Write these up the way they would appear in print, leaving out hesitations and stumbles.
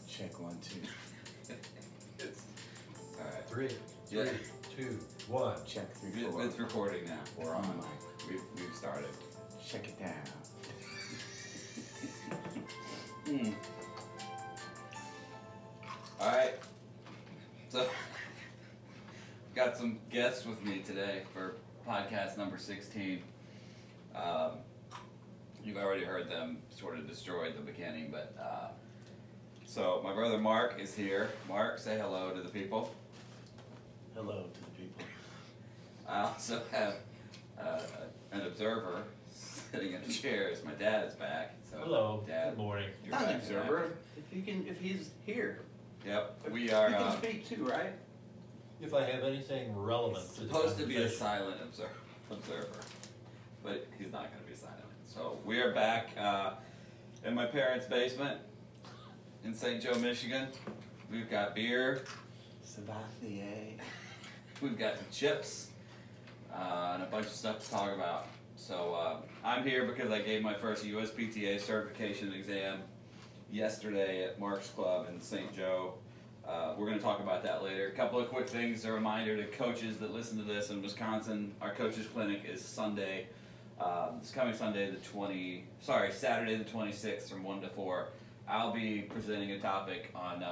Check 1, 2. All right. Three, Yeah. 2, 1. Check 3, 4. It's recording now. We're on. We've started. Check it down. All right. So, got some guests with me today for podcast number 16. You've already heard them sort of destroy at the beginning, but so my brother Mark is here. Mark, say hello to the people. Hello to the people. I also have an observer sitting in a chair as my dad is back. So Hello. Dad. Good morning. You're Not an back observer. If he's here. Yep, we are You can speak too, right? If I have anything relevant to the supposed to be a conversation. silent observer, but he's not going to be silent. So we are back in my parents' basement in St. Joe, Michigan. We've got beer, Savathier. we've got some chips, and a bunch of stuff to talk about. So I'm here because I gave my first USPTA certification exam yesterday at Mark's Club in St. Joe. We're going to talk about that later. A couple of quick things. A reminder to coaches that listen to this in Wisconsin, our coaches clinic is Sunday. This coming Sunday, Saturday the 26th from 1 to 4. I'll be presenting a topic on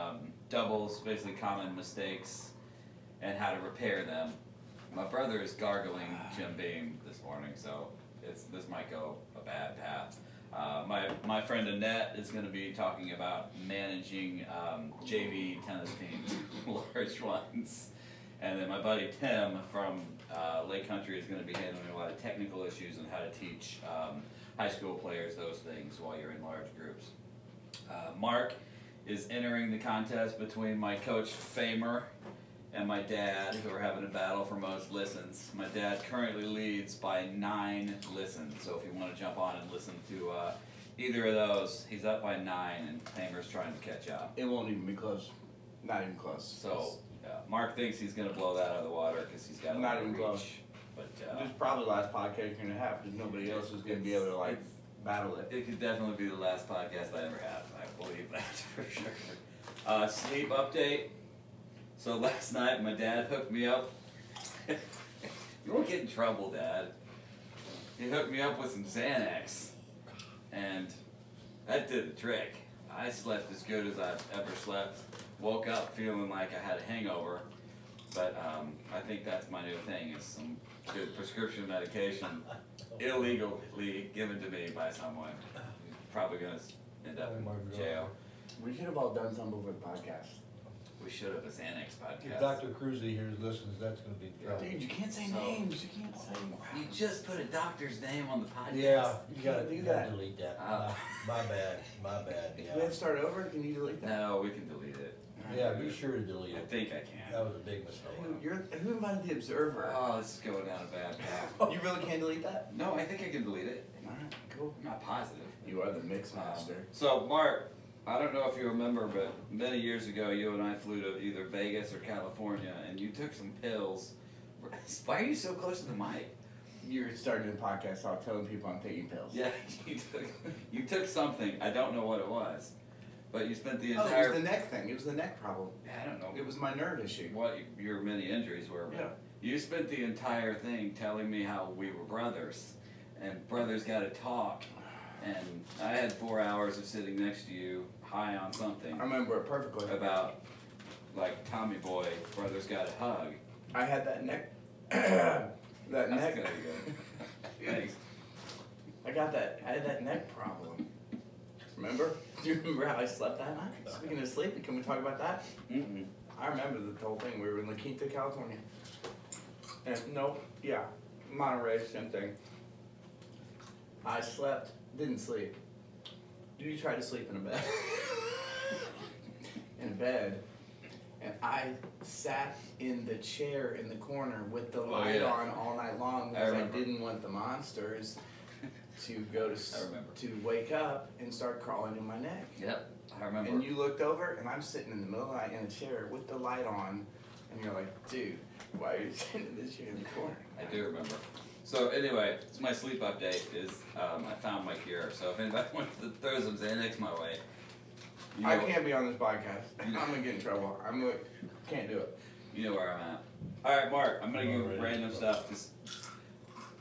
doubles, basically common mistakes, and how to repair them. My brother is gargling Jim Beam this morning, so this might go a bad path. My friend Annette is going to be talking about managing JV tennis teams, large ones. And then my buddy Tim from Lake Country is going to be handling a lot of technical issues and how to teach high school players those things while you're in large groups. Mark is entering the contest between my coach Famer and my dad, who are having a battle for most listens. My dad currently leads by 9 listens, so if you want to jump on and listen to either of those, he's up by 9, and Famer's trying to catch up. It won't even be close. Not even close. So Mark thinks he's going to blow that out of the water because he's got a Not lot of even reach. close. But This is probably the last podcast you're going to have because nobody else is going to be able to battle it. it could definitely be the last podcast I ever have. I believe that for sure. Sleep update. So last night my dad hooked me up. You won't get in trouble, Dad. He hooked me up with some Xanax, and that did the trick. I slept as good as I've ever slept. Woke up feeling like I had a hangover, but I think that's my new thing, is some good prescription medication illegally given to me by someone. Probably going to end up in jail. We should have all done some over the podcast. We should have a Xanax If podcast. Dr. Cruzy here listens, that's going to be trouble. Dude, you can't say So- names. You can't say. You just put a doctor's name on the podcast. Yeah, You you got can't to do that. delete that. Oh. My bad. My bad. If we have Yeah. to start over, can you delete that? No, we can delete it. Yeah, be sure to delete I it. think I can. That was a big mistake. Who invited the observer? Oh, this is going down a bad path. You really can't delete that? No, I think I can delete it. Alright, cool. I'm not positive. You are the mix master. So, Mark, I don't know if you remember, but many years ago, you and I flew to either Vegas or California, and you took some pills. Why are you so close to the mic? You're starting a podcast, so I'm telling people I'm taking pills. Yeah, you took something. I don't know what it was, but you spent the Oh, it entire. was the neck thing. It was the neck problem. I don't know It was my nerve issue. what your many injuries were. But Yeah. you spent the entire thing telling me how we were brothers, and brothers got to talk. And I had 4 hours of sitting next to you, high on something I remember it perfectly. about, like, Tommy Boy, brothers got to hug. I had that neck. that That's neck. gonna be good. Thanks. I had that neck problem. Remember? Do you remember how I slept that night? Speaking of sleeping, can we talk about that? Mm-mm. I remember the whole thing. We were in La Quinta, California. And Monterey, same thing. I slept, didn't sleep. You tried to sleep in a bed. in a bed. And I sat in the chair in the corner with the light yeah. on all night long I because I remember. didn't want the monsters to go to I remember. to wake up and start crawling in my neck. Yep, I remember. And you looked over, and I'm sitting in the middle of the night in a chair with the light on, and you're like, dude, why are you sitting in this chair in the corner? I do remember. So anyway, it's my sleep update is I found my cure. So if anybody wants to throw some Xanax my way, you know, I can't be on this podcast. I'm gonna get in trouble. Can't do it. you know where I'm at. All right, Mark. I'm gonna give you Already. random stuff. Just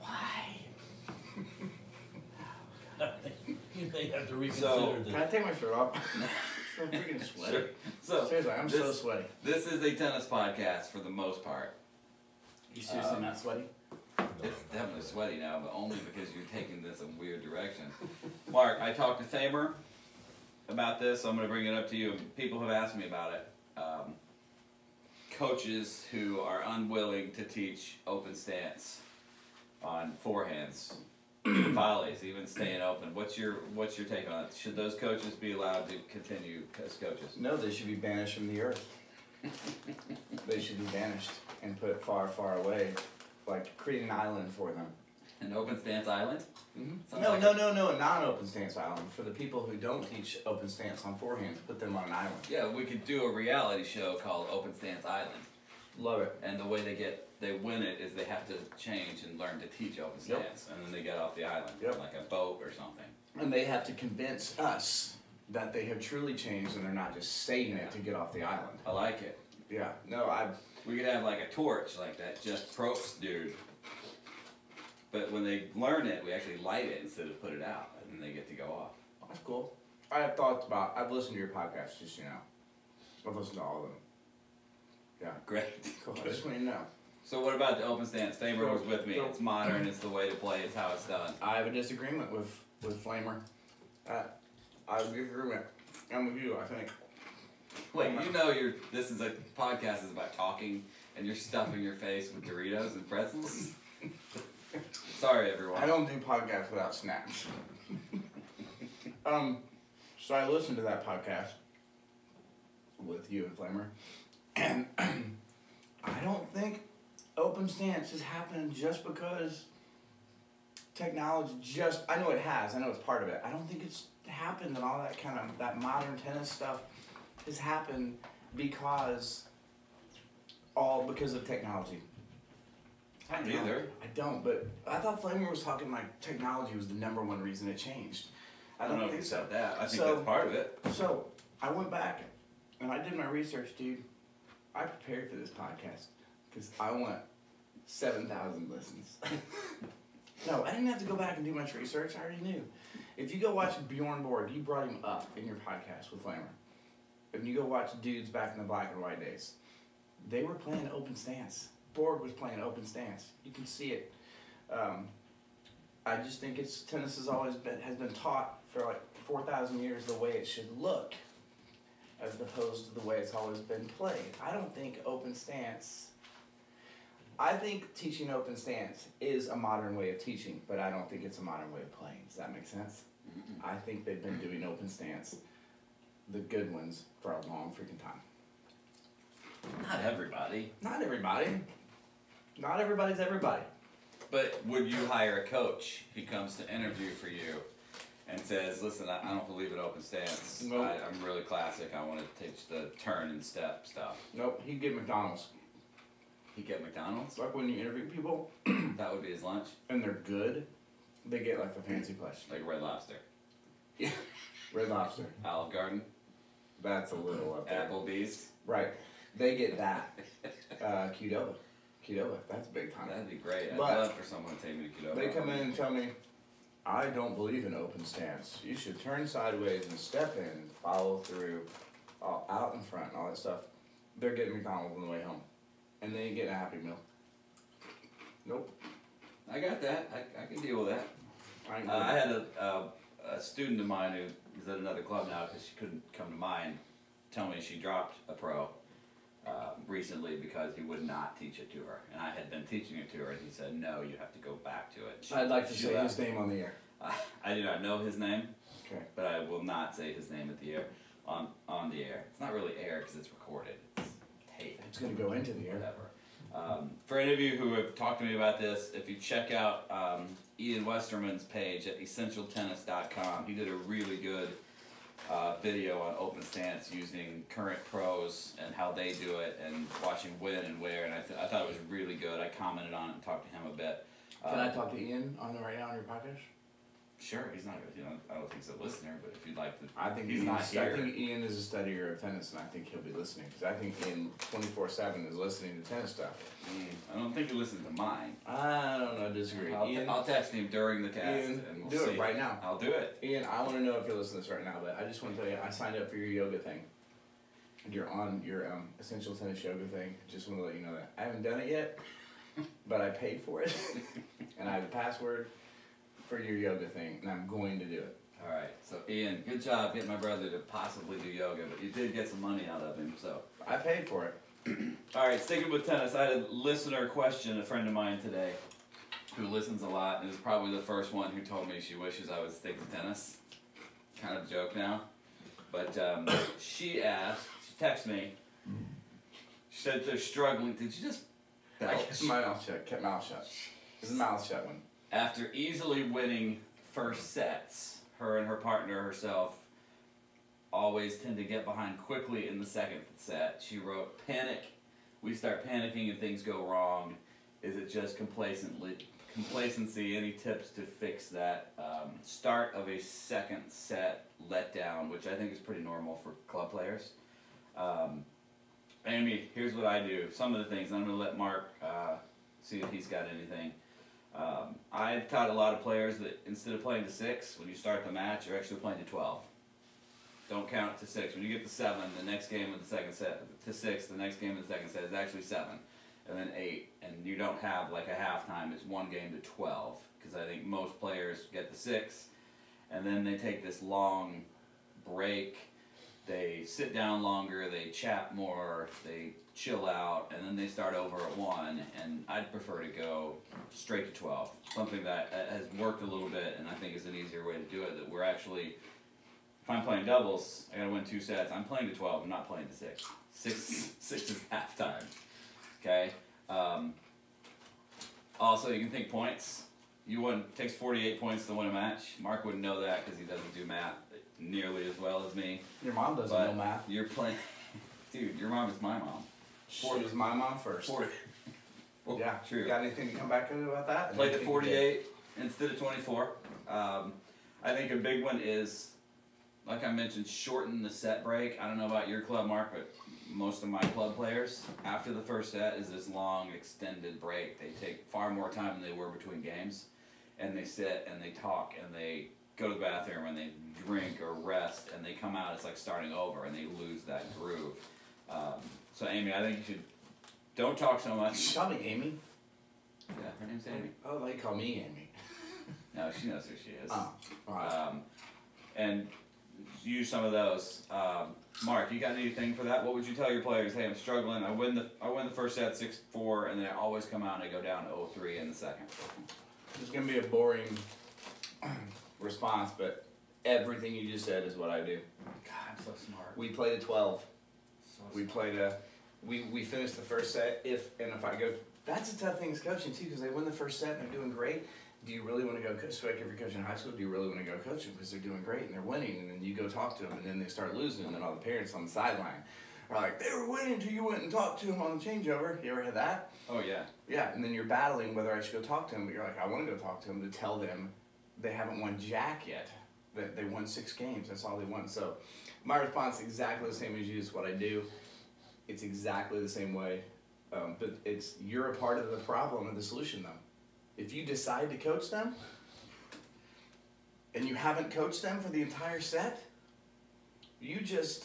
why? You may have to So, reconsider Can I this. take my shirt off? I'm freaking sweaty. Sure. So Seriously, I'm so this- sweaty. This is a tennis podcast for the most part. You seriously not sweaty? It's definitely sweaty now, but only because you're taking this in a weird direction. Mark, I talked to Famer about this, so I'm going to bring it up to you. People have asked me about it. Coaches who are unwilling to teach open stance on forehands, volleys, even staying open. What's your take on it? Should those coaches be allowed to continue as coaches? No, they should be banished from the earth. They should be banished and put far, far away. Like, create an island for them. An open stance island? Sounds No, like no, no, no, not an open stance island. For the people who don't teach open stance on forehands, put them on an island. Yeah, we could do a reality show called Open Stance Island. Love it. And the way they win it is they have to change and learn to teach open Yep. stance, and then they get off the island, Yep. like a boat or something. And they have to convince us that they have truly changed and they're not just saying it to get off the island. I like it. Yeah, no, We could have like a torch like that Jeff Probst dude. But when they learn it, we actually light it instead of put it out, and then they get to go off. that's cool. I have thoughts about, I've listened to your podcast, just, you know. I've listened to all of them. Yeah. Great. Cool. I Good. just want you to know. So what about the open stance? Famer was with me. Go. It's modern. It's the way to play. It's how it's done. I have a disagreement with Flamer. I agree with I'm with you, I think. Wait, you know this is a podcast is about talking, and you're stuffing your face with Doritos and pretzels? Sorry, everyone. I don't do podcasts without snacks. So I listened to that podcast with you and Flamer, and I don't think open stance is happening just because technology I know it has, I know it's part of it. I don't think it's happened and all that kind of, that modern tennis stuff has happened because of technology. I don't either. I don't, but I thought Flamer was talking like technology was the #1 reason it changed. I don't know if think he so. said that. I think So- that's part of it. So I went back and I did my research, dude. I prepared for this podcast because I want 7,000 listens. No, I didn't have to go back and do much research. I already knew. If you go watch Bjorn Borg, you brought him up in your podcast with Flamer. If you go watch dudes back in the black and white days, they were playing open stance. Borg was playing open stance. You can see it. I just think tennis has been taught for like 4,000 years the way it should look, as opposed to the way it's always been played. I don't think open stance. I think teaching open stance is a modern way of teaching, but I don't think it's a modern way of playing. Does that make sense? I think they've been doing open stance, the good ones, for a long freaking time. Not everybody. Not everybody. Not everybody's everybody. But would you hire a coach who comes to interview for you and says, listen, I don't believe in open stance. Nope. I'm really classic. I want to teach the turn and step stuff. Nope, he'd get McDonald's. He get McDonald's? It's like when you interview people That would be his lunch? and they're good, they get like the fancy place. Like Red Lobster. Yeah. Red Lobster. Olive Garden? That's a little up there. Applebee's? Right. They get that. Qdoba. Qdoba. That's big time. That'd be great. I'd But love for someone to take me to Qdoba. They come in and tell me, I don't believe in open stance. You should turn sideways and step in and follow through, out in front and all that stuff. They're getting McDonald's on the way home. And they ain't getting a Happy Meal. Nope. I got that. I can deal with that. I ain't I had a student of mine who is at another club now because she couldn't come to mine tell me she dropped a pro recently because he would not teach it to her. And I had been teaching it to her and he said, no, you have to go back to it. I'd like to She say left. his name on the air. I do not know his name, Okay. but I will not say his name at the air on the air. It's not really air because it's recorded. It's tape. It's gonna go into the air. Whatever. For any of you who have talked to me about this, if you check out Ian Westerman's page at essentialtennis.com, he did a really good video on open stance using current pros and how they do it and watching when and where, and I thought it was really good. I commented on it and talked to him a bit. Can I talk to Ian on right now on your podcast? Sure, he's not. I don't think he's a listener, but if you'd like to, I think he's not here. I think Ian is a studier of tennis, and I think he'll be listening because I think Ian 24/7 is listening to tennis stuff. I don't think he listens to mine. I don't know. I disagree. I'll text him during the cast, Ian, and we'll do see. it right now. I'll do it. Ian, I want to know if you're listening to this right now, but I just want to tell you, I signed up for your yoga thing. You're on your Essential Tennis Yoga thing. Just want to let you know that. I haven't done it yet, but I paid for it, and I have the password for your yoga thing, and I'm going to do it. All right. So Ian, good job getting my brother to possibly do yoga, but you did get some money out of him. So I paid for it. all right, sticking with tennis, I had a listener question a friend of mine today who listens a lot and is probably the first one who told me she wishes I would stick to tennis. Kind of a joke now. But she asked, she texted me, she said they're struggling. Did you just I belch? kept my mouth shut. Kept my mouth shut. This is a mouth shut one. After easily winning first sets, her and her partner herself always tend to get behind quickly in the second set. She wrote, panic. We start panicking and things go wrong. Is it just complacency? Any tips to fix that? Start of a second set letdown, which I think is pretty normal for club players. Amy, here's what I do. Some of the things, I'm going to let Mark see if he's got anything. I've taught a lot of players that instead of playing to 6, when you start the match, you're actually playing to 12. Don't count to 6. When you get to 7, the next game of the second set, to 6, the next game of the second set is actually 7, and then 8. And you don't have like a halftime, it's one game to 12. Because I think most players get to 6, and then they take this long break. They sit down longer, they chat more, they chill out, and then they start over at 1, and I'd prefer to go straight to 12. Something that has worked a little bit, and I think is an easier way to do it, that we're actually, if I'm playing doubles, I gotta win 2 sets, I'm playing to 12, I'm not playing to 6. 6 is halftime, okay? Also, you can think points. It takes 48 points to win a match. Mark wouldn't know that because he doesn't do math nearly as well as me. Your mom doesn't But know math. You're playing, dude. Your mom is my mom. She was my mom first. 40. Well, Yeah. true. Got anything to come back with about that? Played to 48 instead of 24. I think a big one is, like I mentioned, shorten the set break. I don't know about your club, Mark, but most of my club players, after the first set, is this long, extended break. They take far more time than they were between games, and they sit and they talk and they go to the bathroom and they drink or rest, and they come out, it's like starting over, and they lose that groove. So Amy, I think you should, don't talk so much. Call me Amy. Yeah, her name's Amy. Oh, they call me Amy. No, she knows who she is. Oh, alright. And use some of those. Mark, you got anything for that? What would you tell your players? Hey, I'm struggling. I win the first set 6-4, and then I always come out and I go down to 0-3 in the second. It's gonna be a boring response, but everything you just said is what I do. God, I'm so smart. We played a 12. So We played we finished the first set. If I go, that's a tough thing as coaching too, because they win the first set and they're doing great. Do you really want to go coach? So like if you're coaching in high school, do you really want to go coach them because they're doing great and they're winning, and then you go talk to them and then they start losing, and then all the parents on the sideline are like, they were winning until you went and talked to them on the changeover. You ever had that? Oh yeah. Yeah, and then you're battling whether I should go talk to them, but you're like, I want to go talk to them to tell them they haven't won jack yet. That they won 6 games. That's all they won. So my response is exactly the same as you. It's what I do. It's exactly the same way. But you're a part of the problem and the solution though. If you decide to coach them and you haven't coached them for the entire set, you just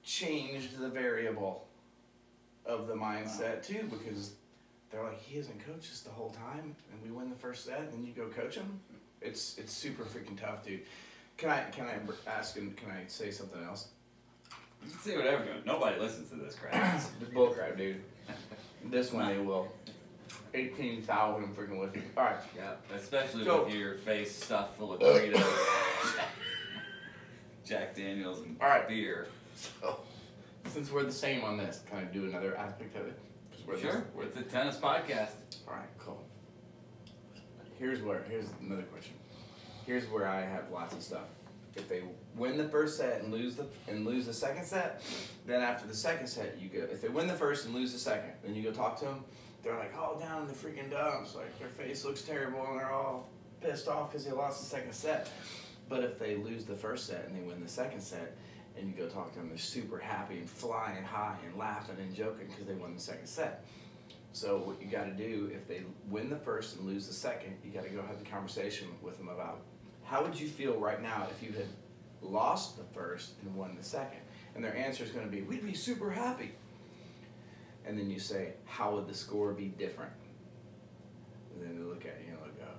changed the variable of the mindset too, because they're like, he hasn't coached us the whole time and we win the first set and then you go coach him. It's super freaking tough, dude. Can I ask and can I say something else? You can say whatever you want. Nobody listens to this crap. It's bullcrap, dude. This one they will. 18,000 freaking listeners. All right. Yeah, especially So- with your face stuffed full of Doritos, Jack Daniels, and All right. beer. So, since we're the same on this, can I do another aspect of it? 'Cause we're Sure, we're it's a tennis podcast. All right, cool. Here's another question. Here's where I have lots of stuff. If they win the first set and lose the second set, then after the second set you go. If they win the first and lose the second, then you go talk to them. they're like all down in the freaking dumps, like their face looks terrible and they're all pissed off because they lost the second set. But if they lose the first set and they win the second set, and you go talk to them, they're super happy and flying high and laughing and joking because they won the second set. So what you got to do, if they win the first and lose the second, you got to go have the conversation with them about how would you feel right now if you had lost the first and won the second? And their answer is going to be, we'd be super happy. And then you say, how would the score be different? And then they look at you and they go,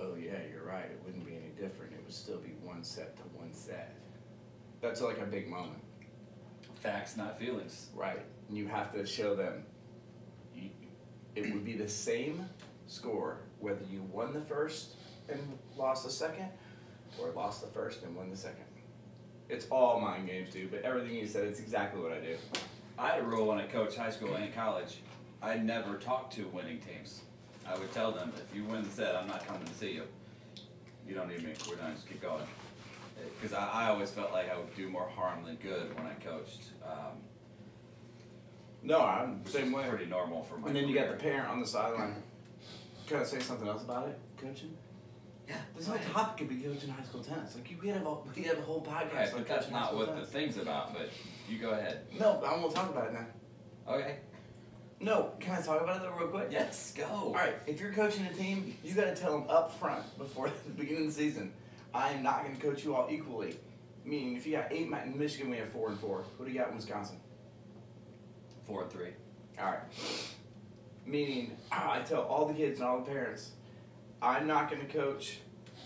oh yeah, you're right, it wouldn't be any different. It would still be 1 set to 1 set. That's like a big moment. Facts, not feelings. Right. And you have to show them it would be the same score whether you won the first and lost the second or lost the first and won the second. It's all mind games, dude, but everything you said, it's exactly what I do. I had a rule when I coached high school and college. I never talked to winning teams. I would tell them, if you win the set, I'm not coming to see you. You don't need me. We're done. Just keep going. Because I always felt like I would do more harm than good when I coached. No, I'm the Which same is way. pretty normal for my And then you got the career. parent on the sideline. Can I say something else about it, coaching? Yeah, This whole topic could be coaching high school tennis. Like we have a whole podcast. Right, on but that's coaching high not school what the tennis. thing's about, but you go ahead. No, I'm gonna talk about it now. Okay. No, can I talk about it though real quick? Yes, go. All right, if you're coaching a team, you got to tell them up front before the beginning of the season, I am not going to coach you all equally. Meaning, if you got 8, in Michigan we have 4 and 4. What do you got in Wisconsin? 4 and 3. All right. Meaning, I tell all the kids and all the parents, I'm not going to coach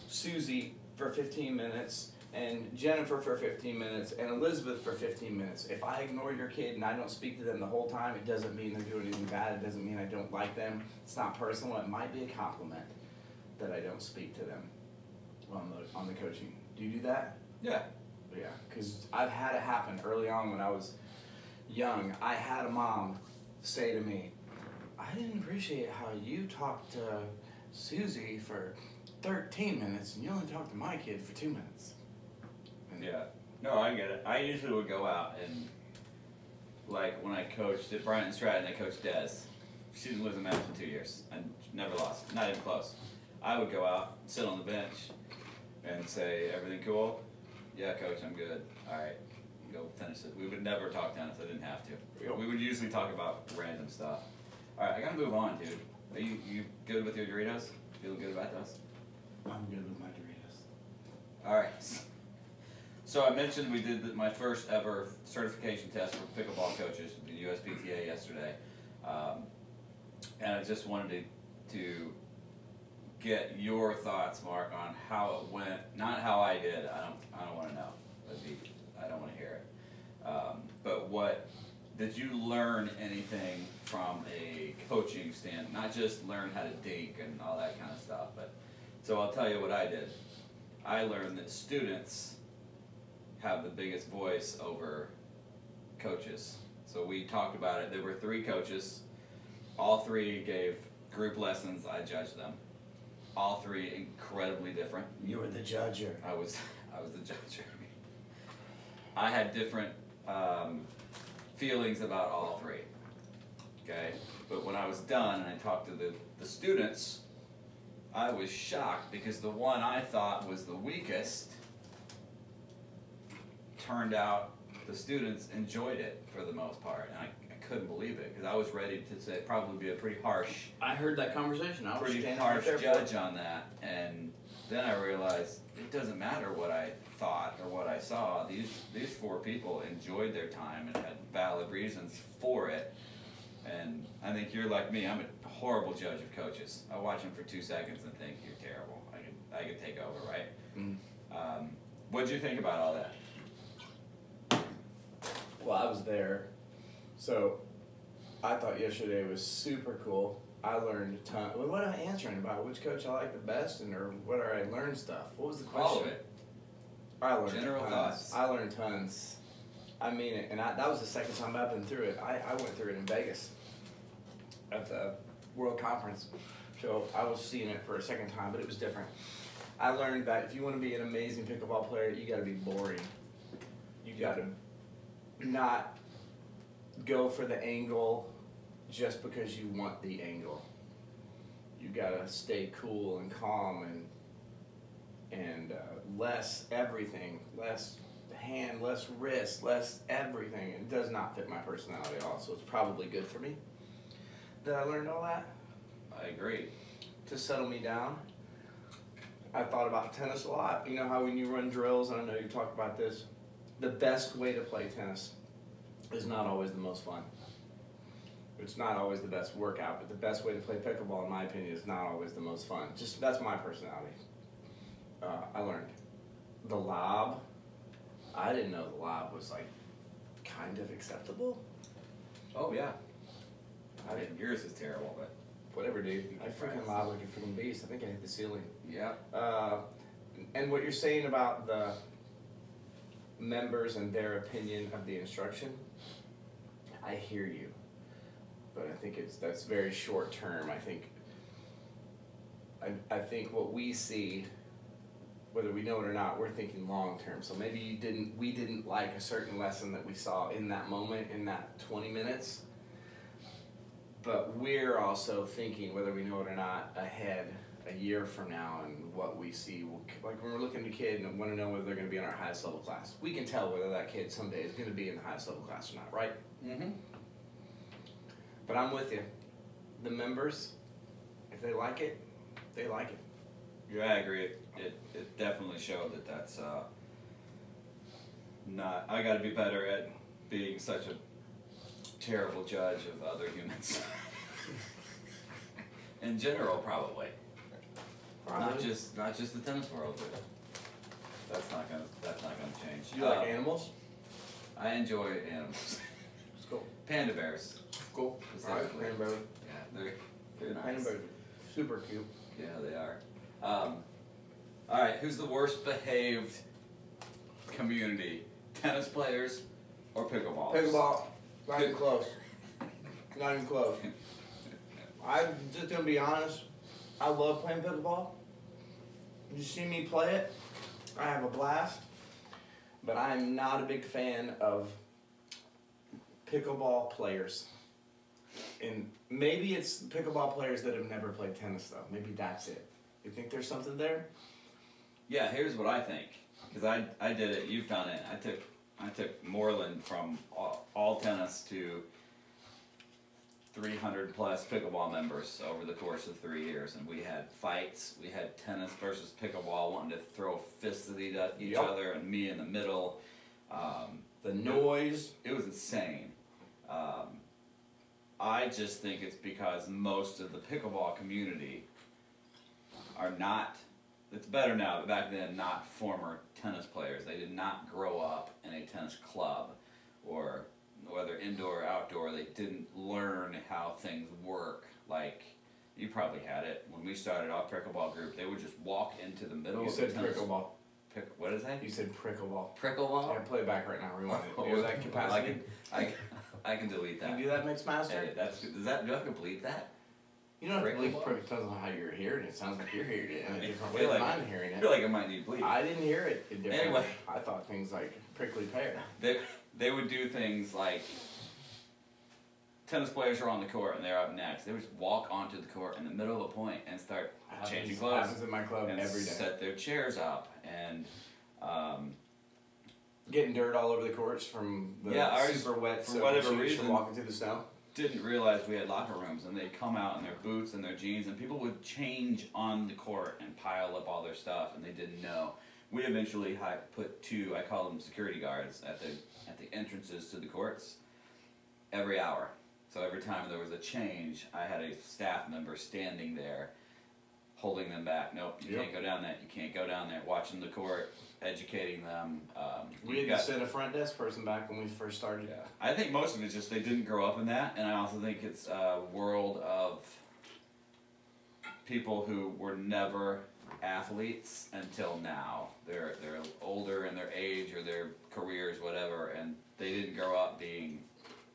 Susie for 15 minutes and Jennifer for 15 minutes and Elizabeth for 15 minutes. If I ignore your kid and I don't speak to them the whole time, it doesn't mean they're doing anything bad. It doesn't mean I don't like them. It's not personal. It might be a compliment that I don't speak to them on the coaching. Do you do that? Yeah. Yeah, because I've had it happen early on when I was young. I had a mom say to me, I didn't appreciate how you talked to Susie for 13 minutes and you only talked to my kid for 2 minutes. And Yeah. No, I get it. I usually would go out and, like, when I coached at Bryant Stratton, I coached Des. She didn't lose a match in 2 years. I never lost. Not even close. I would go out, sit on the bench, and say, everything cool? Yeah, coach, I'm good. All right, go finish it. We would never talk tennis. I didn't have to. Yep. We would usually talk about random stuff. All right, I gotta move on, dude. Are you good with your Doritos? Feeling good about those? I'm good with my Doritos. All right. So I mentioned we did my first ever certification test for pickleball coaches with the USPTA yesterday, and I just wanted to get your thoughts, Mark, on how it went. Not how I did. I don't want to know. I don't want to hear it. But what did you learn anything from a coaching stand? Not just learn how to dink and all that kind of stuff, but so I'll tell you what I did. I learned that students have the biggest voice over coaches. So we talked about it. There were 3 coaches. All 3 gave group lessons. I judged them. All 3 incredibly different. You were the judger. I was the judge. I had different feelings about all 3. Okay, but when I was done and I talked to the students, I was shocked because the one I thought was the weakest turned out the students enjoyed it for the most part, and I couldn't believe it because I was ready to say probably be a pretty harsh I heard that conversation. I was pretty standing harsh right there for it. judge on that, and then I realized it doesn't matter what I thought or what I saw. These 4 people enjoyed their time and had valid reasons for it, and I think you're like me. I'm a horrible judge of coaches. I watch them for 2 seconds and think you're terrible. I could take over, right? Mm. What'd you think about all that? Well, I was there, so I thought yesterday was super cool. I learned a ton. What am I answering about? Which coach I like the best, and or whether I learned stuff? What was the question? All of it. I learned General tons. thoughts. I learned tons. I mean it, and that was the second time I've been through it. I went through it in Vegas at the World Conference, so I was seeing it for a second time, but it was different. I learned that if you want to be an amazing pickleball player, you got to be boring. You got to not go for the angle just because you want the angle. You gotta stay cool and calm and less everything, less hand, less wrist, less everything. It does not fit my personality at all, so it's probably good for me that I learned all that I agree. to settle me down. I thought about tennis a lot. You know how when you run drills, and I know you talk about this, the best way to play tennis is not always the most fun. It's not always the best workout, but the best way to play pickleball, in my opinion, is not always the most fun. Just that's my personality. I learned the lob. I didn't know the lob was like kind of acceptable. Oh yeah. I didn't. Yours is terrible, but Whatever, dude. You I can freaking practice. lob like a freaking beast. I think I hit the ceiling. yeah. And what you're saying about the members and their opinion of the instruction, I hear you, but I think that's very short term. I think what we see, whether we know it or not, we're thinking long term. So maybe we didn't like a certain lesson that we saw in that moment, in that 20 minutes. But we're also thinking, whether we know it or not, ahead a year from now and what we see. Like when we're looking at a kid and want to know whether they're going to be in our highest level class, we can tell whether that kid someday is going to be in the highest level class or not, right? Mm-hmm. But I'm with you. The members, if they like it, they like it. Yeah, I agree. It definitely showed that that's not. I got to be better at being such a terrible judge of other humans. In general, probably. Not just the tennis world, but that's not gonna change. You like animals? I enjoy animals. It's cool. Panda bears. Cool. Alright, Specifically. panda bears. Yeah, they're Panda nice. bears are super cute. Yeah, they are. All right, who's the worst behaved community? Tennis players or pickleballers? Pickleball, not even close. Not even close. I'm just gonna be honest. I love playing pickleball. You see me play it, I have a blast. But I'm not a big fan of pickleball players. And maybe it's pickleball players that have never played tennis though. Maybe that's it. You think there's something there? Yeah, here's what I think. Because I did it, you've done it. I took Moreland from all tennis to 300 plus pickleball members over the course of 3 years, and we had fights. We had tennis versus pickleball, wanting to throw fists at each Yep. other, and me in the middle. The noise. It was insane. I just think it's because most of the pickleball community are not. It's better now, but back then, not former tennis players. They did not grow up in a tennis club, or whether indoor or outdoor, they didn't learn how things work. Like, you probably had it. When we started our pickleball group, they would just walk into the middle You of said the tennis. pickleball. What is that? You said pickleball. Pickleball? Yeah, play it back right now. Rewind it. Do you have that capacity? I can delete Can that. you do that, Mixmaster? Hey, do I have to complete that? You don't have to bleep Pickleball? it. Depends on how you're hearing it. It sounds like you're hearing it in a different I way feel than like- I'm hearing I it. feel like I might need bleep. I didn't hear it differently. Anyway. I thought things like prickly pear. They would do things like tennis players are on the court and they're up next. They would just walk onto the court in the middle of a point and start changing clothes Happens in my club and every day. set their chairs up and Getting dirt all over the courts from the Yeah, ours, super wet for soaking whatever shoes from reason- walking through the snow. didn't realize we had locker rooms, and they'd come out in their boots and their jeans, and people would change on the court and pile up all their stuff, and they didn't know. We eventually put two, I call them security guards, at the entrances to the courts every hour. So every time there was a change, I had a staff member standing there holding them back. Nope, you Yep. can't go down that. You can't go down there. Watching the court, educating them. We had to send a front desk person back when we first started. Yeah, I think most of it's just they didn't grow up in that, and I also think it's a world of people who were never athletes until now. They're older in their age or their careers, whatever, and they didn't grow up being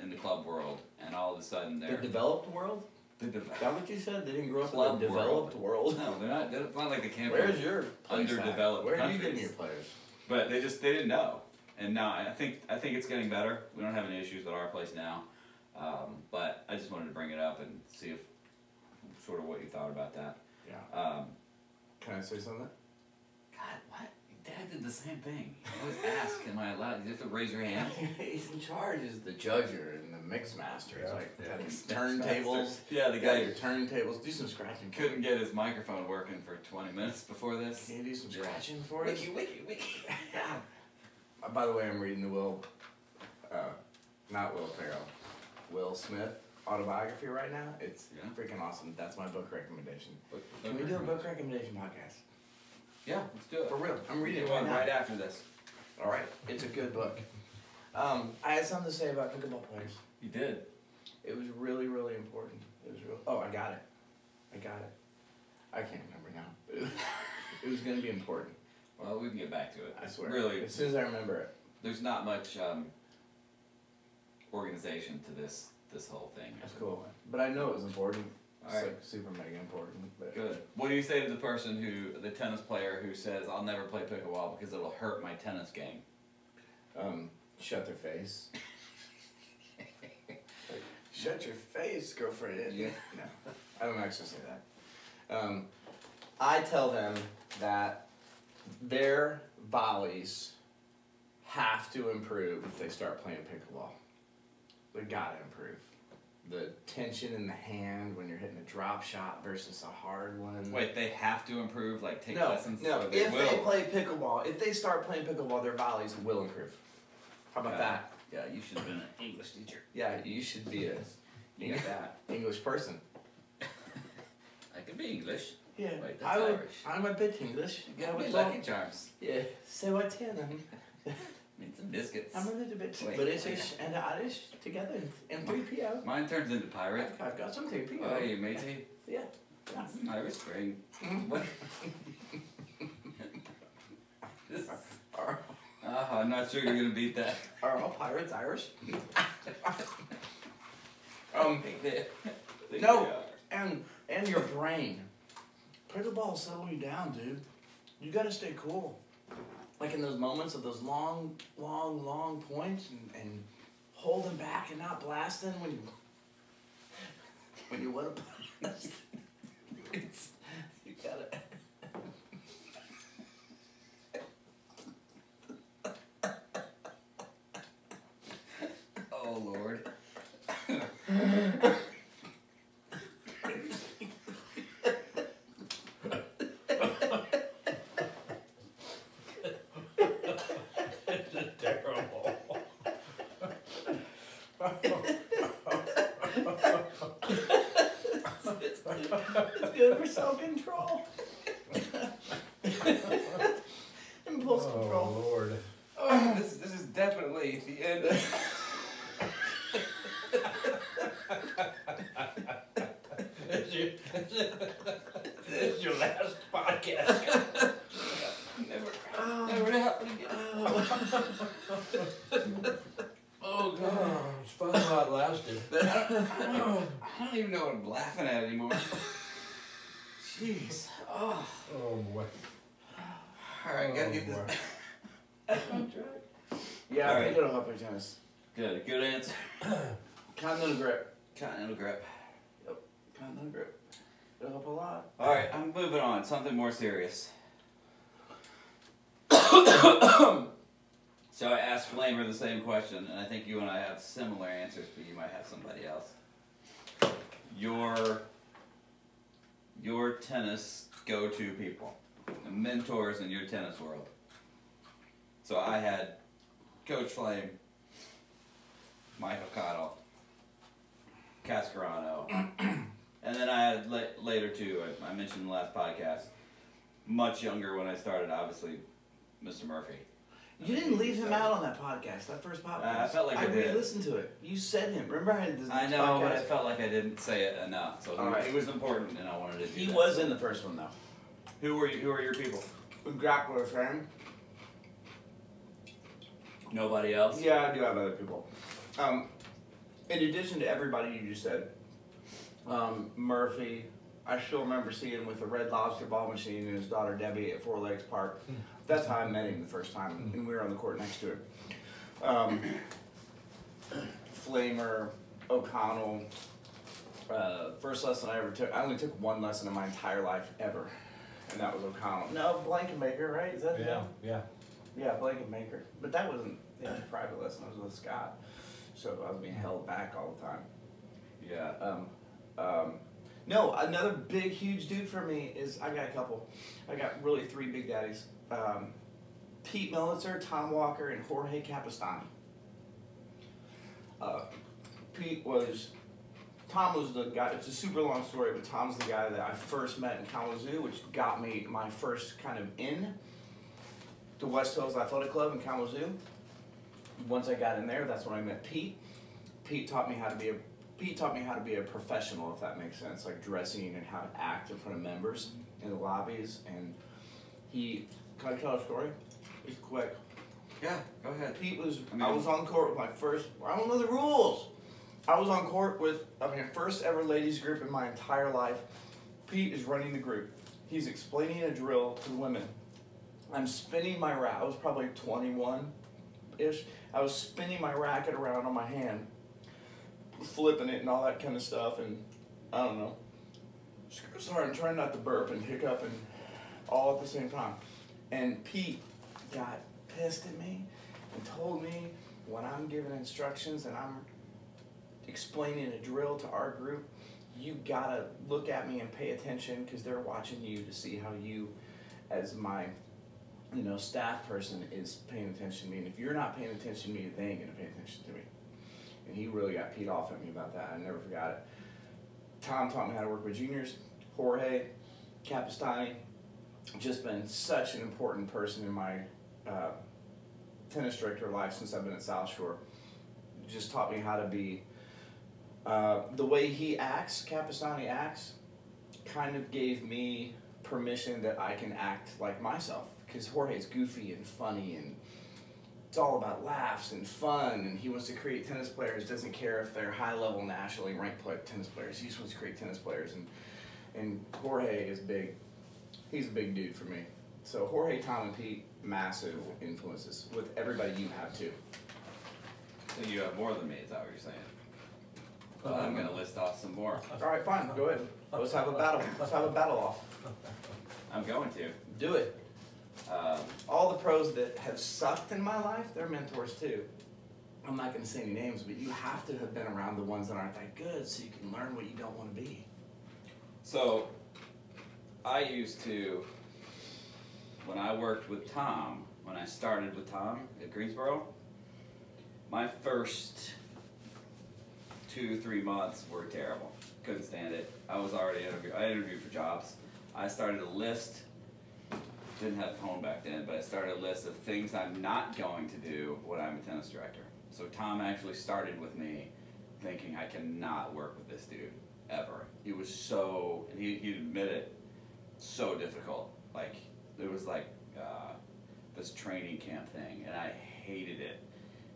in the club world, and all of a sudden The they're developed world? the Is that what you said? They didn't grow up Club in the developed world? No, they're not. It's not like they can't. Where's your place at? Underdeveloped Where are you getting countries. your players? But they didn't know, and now I think it's getting better. We don't have any issues with our place now. But I just wanted to bring it up and see if sort of what you thought about that. Yeah. Can I say something? God, what? Dad did the same thing. He always ask, am I allowed? You have to raise your hand. He's in charge as the judger and the mix master. He's Yeah. like, Yeah. got his turntables. Yeah, the You got guy your turntables. Do some scratching. for couldn't me. get his microphone working for 20 minutes before this. Can you do some Yeah. scratching for us? Wiki. Yeah. By the way, I'm reading the not Will Ferrell, Will Smith autobiography right now. It's Yeah. freaking awesome. That's my book recommendation. Book Can we do a book recommendation. recommendation podcast? Yeah, let's do it. For real. I'm reading Do it right one now. right after this. All right. It's a good book. I had something to say about pickleball players. You did. It was really, really important. It was real. Oh, I got it. I can't remember now. It was going to be important. Well, we can get back to it. I swear. Really, As soon as I remember it. there's not much organization to this whole thing. That's cool. But I know it was important. It's All right. like super mega important. But Good. What do you say to the person the tennis player who says, I'll never play pickleball because it'll hurt my tennis game? Shut their face. Like, shut your face, girlfriend. Yeah. No, I don't actually say that. I tell them that their volleys have to improve if they start playing pickleball. They gotta improve. The tension in the hand when you're hitting a drop shot versus a hard one. Wait, they have to improve, like take No, lessons? no. Or they If will? they play pickleball, if they start playing pickleball, their volleys will improve. How about Okay. that? Yeah, you should have been an English teacher. Yeah, you should be a English person. I can be English. Yeah, Wait, that's Irish. I'm a bit English. You gotta I be was Lucky told- Charms. Yeah, so I tell them. Need some biscuits. I'm a little bit Wait. British and Irish together in 3PO. Mine turns into pirate. I've got some 3PO. Oh, you matey. Yeah. Irish spring. Mhm. What? This- Are I'm not sure you're gonna beat that. all pirates Irish? I think they No. are. And your brain. Pickleball settle you down, dude. You gotta stay cool. Like in those moments of those long points and holding back and not blasting when you want to blast. You gotta. Oh Lord. This is terrible. It's good for self-control. Impulse control. Oh, Lord. This is definitely the end. This is your last podcast. Never happened again. Oh, God. It's fun while it lasted. I don't even know what I'm laughing at anymore. Jeez. Oh. Oh, boy. All right, gotta get this boy. back on track. Yeah, All I right. think it'll help your tennis. Good answer. Continental grip. Continental grip. Continental grip. It'll help a lot. All right, I'm moving on. Something more serious. So I asked Flamer the same question, and I think you and I have similar answers, but you might have somebody else. Your tennis go-to people, the mentors in your tennis world. So I had Coach Flame, Michael Cottle, Cascarano, and then I had later too, I mentioned in the last podcast, much younger when I started, obviously, Mr. Murphy. You didn't leave him out on that podcast, that first podcast. I felt like I did. re-listened to it. You said him. Remember I had this I know, but I podcast? felt like I didn't say it enough, so All right. it was important, and I wanted to do He that. was in the first one though. Who are your people? Grappler fan. Nobody else? Yeah, I do have other people. In addition to everybody you just said, Murphy, I still remember seeing with the Red Lobster ball machine and his daughter Debbie at Four Lakes Park. That's how I met him the first time, and we were on the court next to him. Flamer, O'Connell. First lesson I ever took, I only took one lesson in my entire life ever, and that was O'Connell. No, blanket maker, right? Is that the name? Yeah. Yeah, blanket maker. But that wasn't a private lesson. I was with Scott, so I was being held back all the time. Yeah. No, another big, huge dude for me is I got a couple. I got really three big daddies. Pete Militzer, Tom Walker, and Jorge Capistani. Tom was the guy, it's a super long story, but Tom's the guy that I first met in Kalamazoo, which got me my first kind of in to West Hills Athletic Club in Kalamazoo. Once I got in there, that's when I met Pete. Pete taught me how to be a professional, if that makes sense, like dressing and how to act in front of members in the lobbies. And can I tell a story? It's quick. Yeah, go ahead. I was on court with my first, I don't know the rules. I was on court with, first ever ladies group in my entire life. Pete is running the group. He's explaining a drill to the women. I'm spinning my racket, I was probably 21-ish. I was spinning my racket around on my hand, flipping it and all that kind of stuff, and I don't know. Sorry, I'm trying not to burp and hiccup and all at the same time. And Pete got pissed at me and told me when I'm giving instructions and I'm explaining a drill to our group, you gotta look at me and pay attention because they're watching you to see how you, as my staff person, is paying attention to me. And if you're not paying attention to me, they ain't gonna pay attention to me. And he really got peed off at me about that. I never forgot it. Tom taught me how to work with juniors. Jorge Capistani, just been such an important person in my tennis director life since I've been at South Shore. Just taught me how to be, the way he acts, Capistani acts, kind of gave me permission that I can act like myself. Because Jorge's goofy and funny, and it's all about laughs and fun, and he wants to create tennis players, doesn't care if they're high-level nationally ranked tennis players. He just wants to create tennis players, and Jorge is big. He's a big dude for me. So Jorge, Tom, and Pete, massive influences with everybody you have too. So you have more than me, is that what you're saying? Well, I'm gonna list off some more. All right, fine, go ahead. Let's have a battle. Let's have a battle off. I'm going to. Do it. All the pros that have sucked in my life, they're mentors too. I'm not going to say any names, but you have to have been around the ones that aren't that good so you can learn what you don't want to be. So, I used to, when I worked with Tom, when I started with Tom at Greensboro, my first 2-3 months were terrible. Couldn't stand it. I interviewed for jobs. I started a list. Didn't have a phone back then, but I started a list of things I'm not going to do when I'm a tennis director. So Tom actually started with me thinking I cannot work with this dude, ever. He was so, and he'd admit it, so difficult. Like, it was like this training camp thing, and I hated it.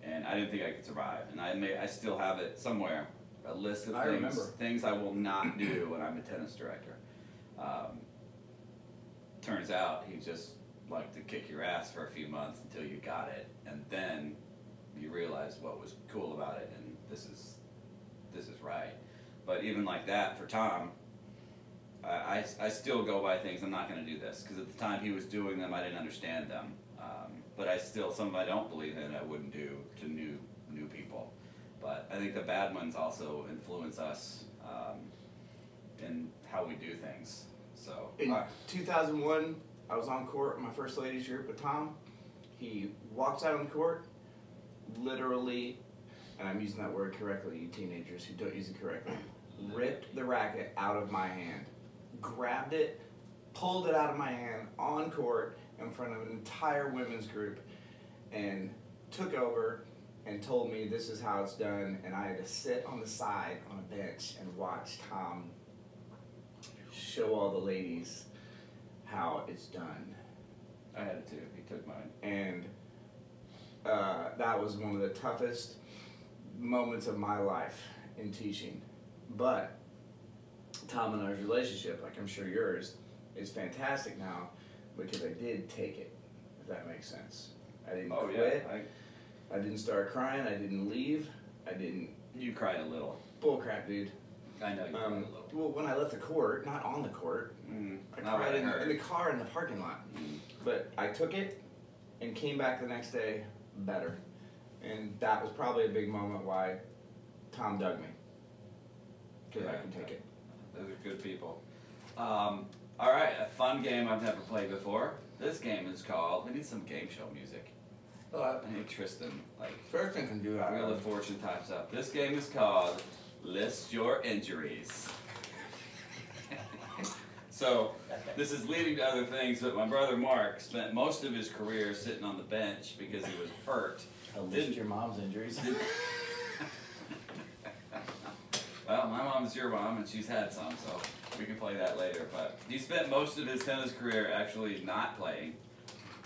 And I didn't think I could survive. And I still have it somewhere, a list of things I will not do when I'm a tennis director. Turns out he just liked to kick your ass for a few months until you got it, and then you realize what was cool about it, and this is right. But even like that for Tom, I still go by things. I'm not going to do this because at the time he was doing them, I didn't understand them. But I still, some I don't believe in, I wouldn't do to new people. But I think the bad ones also influence us in how we do things. So in 2001, I was on court in my first ladies group with Tom. He walks out on the court, literally, and I'm using that word correctly, you teenagers who don't use it correctly, ripped the racket out of my hand, grabbed it, pulled it out of my hand on court in front of an entire women's group, and took over and told me this is how it's done, and I had to sit on the side on a bench and watch Tom show all the ladies how it's done. I had it too. He took mine. And that was one of the toughest moments of my life in teaching. But Tom and I's relationship, like I'm sure yours, is fantastic now because I did take it, if that makes sense. I didn't quit. Yeah. I didn't start crying. I didn't leave. I didn't. You cried a little. Bullcrap, dude. I know you cried a little. Well, when I left the court, not on the court, I Not what cried I in heard. the car in the parking lot. But I took it and came back the next day better. And that was probably a big moment why Tom dug me. Because I Yeah. can take it. Those are good people. Alright, a fun game I've never played before. This game is called, we need some game show music. I need Tristan, like, Tristan can do that. Wheel of Fortune types up. This game is called List Your Injuries. So, this is leading to other things, but my brother Mark spent most of his career sitting on the bench because he was hurt. List your mom's injuries. Well, my mom's your mom, and she's had some, so we can play that later. But he spent most of his tennis career actually not playing.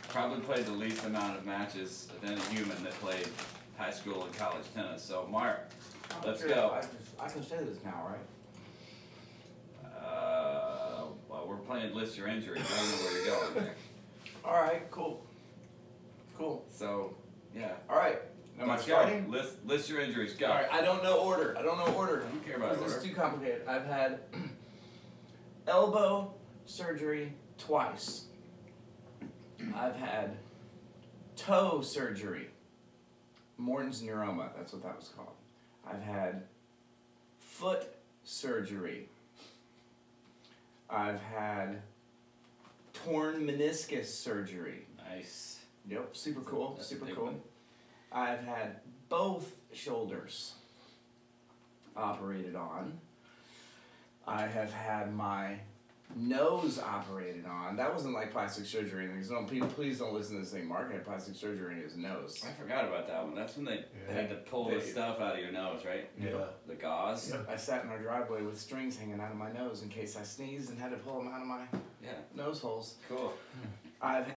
Probably played the least amount of matches of any human that played high school and college tennis. So, Mark, let's go. I can say this now, right? Well, we're playing List Your Injuries. I don't know where you're going there. Alright, cool. Cool. So, yeah. Alright. Am I Let's starting? go. List your injuries. Go. Alright, I don't know order. I don't care about This is order. too complicated. I've had elbow surgery twice. I've had toe surgery. Morton's neuroma, that's what that was called. I've had foot surgery. I've had torn meniscus surgery. Nice. Yep, super cool, That's a super big cool. one. I've had both shoulders operated on. I have had my nose operated on. That wasn't like plastic surgery. Please don't listen to this thing. Mark had plastic surgery in his nose. I forgot about that one. That's when they had to pull the stuff out of your nose, right? Yeah. The gauze. I sat in our driveway with strings hanging out of my nose in case I sneezed and had to pull them out of my Yeah. nose holes. Cool. I've